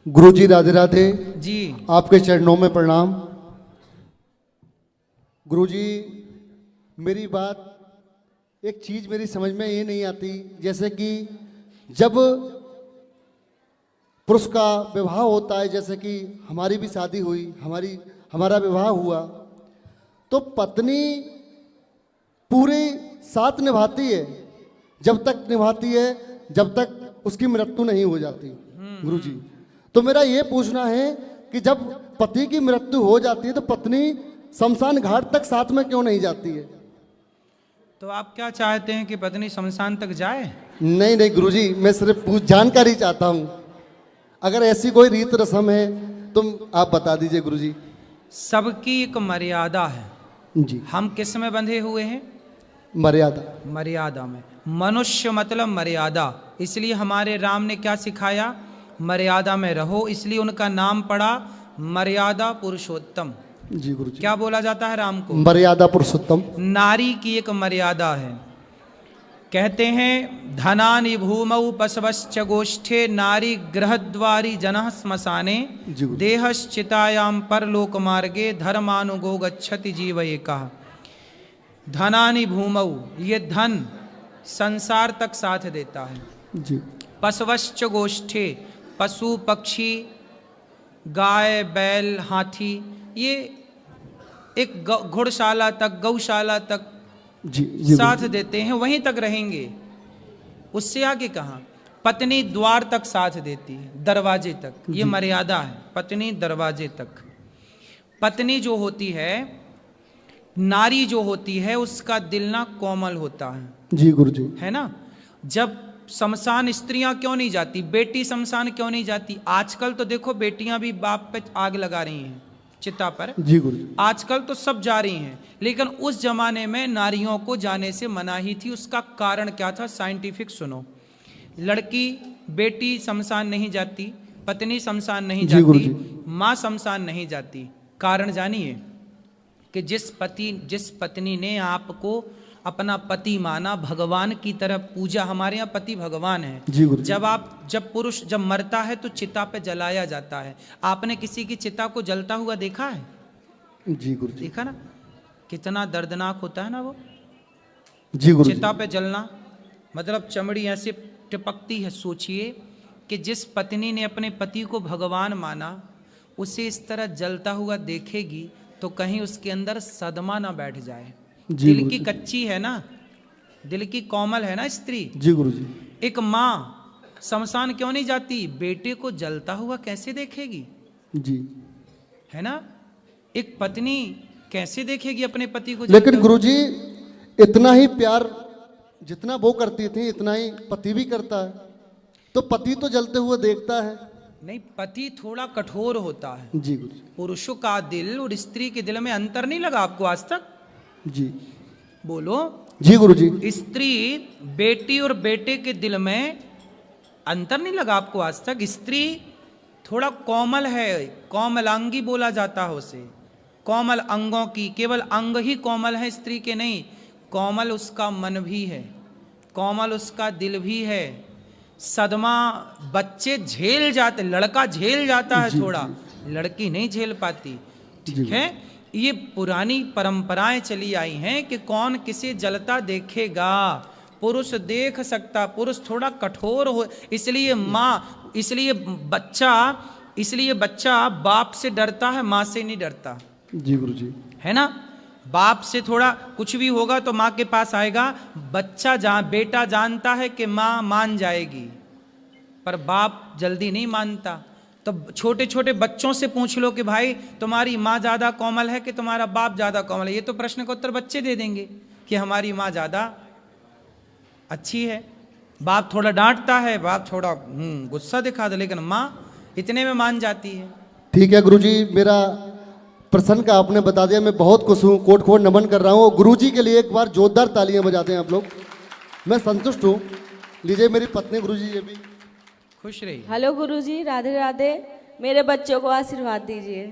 गुरुजी राधे राधे जी। आपके चरणों में प्रणाम। गुरुजी मेरी बात, एक चीज मेरी समझ में ये नहीं आती, जैसे कि जब पुरुष का विवाह होता है, जैसे कि हमारी भी शादी हुई, हमारा विवाह हुआ, तो पत्नी पूरे साथ निभाती है, जब तक निभाती है जब तक उसकी मृत्यु नहीं हो जाती। गुरुजी, तो मेरा ये पूछना है कि जब पति की मृत्यु हो जाती है तो पत्नी शमशान घाट तक साथ में क्यों नहीं जाती है? तो आप क्या चाहते हैं कि पत्नी शमशान तक जाए? नहीं नहीं गुरुजी, मैं सिर्फ जानकारी चाहता हूँ। अगर ऐसी कोई रीत रस्म है तो आप बता दीजिए गुरुजी। सबकी एक मर्यादा है जी। हम किस में बंधे हुए हैं? मर्यादा। मर्यादा में। मनुष्य मतलब मर्यादा, इसलिए हमारे राम ने क्या सिखाया? मर्यादा में रहो, इसलिए उनका नाम पड़ा मर्यादा पुरुषोत्तम। जी गुरुजी। क्या बोला जाता है राम को? मर्यादा पुरुषोत्तम। नारी की एक मर्यादा है। कहते हैं धनानि भूमौ पशवश्च गोष्ठे नारी गृहद्वारी जनः श्मशाने देहश्चितायां परलोक मार्गे धर्मानुगो गच्छति जीव एकः। धनानि भूमौ, ये धन संसार तक साथ देता है। जी। पशवश्च गोष्ठे, पशु पक्षी गाय बैल हाथी, ये एक घुड़शाला तक गौशाला तक जी साथ देते हैं, वहीं तक रहेंगे। उससे आगे कहाँ? पत्नी द्वार तक साथ देती है, दरवाजे तक, ये मर्यादा है। पत्नी दरवाजे तक। पत्नी जो होती है, नारी जो होती है, उसका दिल ना कोमल होता है। जी गुरुजी। है ना? जब शमशान स्त्रियां क्यों नहीं जाती, बेटी शमशान क्यों नहीं जाती? आजकल तो देखो बेटियां भी बाप पे आग लगा रही हैं, चिता पर। जी गुरुजी। आजकल तो सब जा रही हैं, लेकिन उस जमाने में नारियों को जाने से मनाही थी। उसका कारण क्या था? साइंटिफिक सुनो। लड़की बेटी शमशान नहीं जाती, पत्नी शमशान नहीं जाती, माँ शमशान नहीं जाती। कारण जानिए कि जिस पत्नी ने आपको अपना पति माना, भगवान की तरह पूजा, हमारे यहाँ पति भगवान है। जब पुरुष जब मरता है तो चिता पे जलाया जाता है। आपने किसी की चिता को जलता हुआ देखा है? जी गुरुजी। देखा ना, कितना दर्दनाक होता है ना वो। जी गुरुजी। चिता पे जलना मतलब चमड़ी ऐसे टिपकती है। सोचिए कि जिस पत्नी ने अपने पति को भगवान माना, उसे इस तरह जलता हुआ देखेगी तो कहीं उसके अंदर सदमा ना बैठ जाए। दिल की कच्ची है ना, दिल की कोमल है ना स्त्री। जी गुरुजी। एक माँ शमशान क्यों नहीं जाती? बेटे को जलता हुआ कैसे देखेगी? जी। है ना? एक पत्नी कैसे देखेगी अपने पति को? लेकिन गुरुजी, इतना ही प्यार जितना वो करती थी इतना ही पति भी करता है, तो पति तो जलते हुए देखता है। नहीं, पति थोड़ा कठोर होता है। जी गुरुजी। पुरुषों का दिल और स्त्री के दिल में अंतर नहीं लगा आपको आज तक? जी बोलो। जी गुरुजी। स्त्री बेटी और बेटे के दिल में अंतर नहीं लगा आपको आज तक? स्त्री थोड़ा कोमल है, कोमलांगी बोला जाता है उसे। कोमल अंगों की, केवल अंग ही कोमल है स्त्री के नहीं, कोमल उसका मन भी है, कोमल उसका दिल भी है। सदमा बच्चे झेल जाते, लड़का झेल जाता है थोड़ा, लड़की नहीं झेल पाती। ठीक है, ये पुरानी परंपराएं चली आई हैं कि कौन किसे जलता देखेगा। पुरुष देख सकता, पुरुष थोड़ा कठोर हो, इसलिए माँ, इसलिए बच्चा बाप से डरता है, माँ से नहीं डरता। जी गुरुजी। है ना? बाप से थोड़ा कुछ भी होगा तो माँ के पास आएगा। बेटा जानता है कि माँ मान जाएगी, पर बाप जल्दी नहीं मानता। तो छोटे छोटे बच्चों से पूछ लो कि भाई तुम्हारी माँ ज्यादा कोमल है कि तुम्हारा बाप ज्यादा कोमल है, ये तो प्रश्न का उत्तर बच्चे दे देंगे कि हमारी माँ ज्यादा अच्छी है। बाप थोड़ा डांटता है, बाप थोड़ा गुस्सा दिखा दे, लेकिन माँ इतने में मान जाती है। ठीक है गुरुजी, मेरा प्रश्न का आपने बता दिया, मैं बहुत खुश हूँ, कोट कोट नमन कर रहा हूँ। गुरुजी के लिए एक बार जोरदार तालियां बजाते हैं आप लोग। मैं संतुष्ट हूँ। लीजिए मेरी पत्नी गुरुजी, ये भी खुश रही। हेलो गुरुजी, राधे राधे। मेरे बच्चों को आशीर्वाद दीजिए।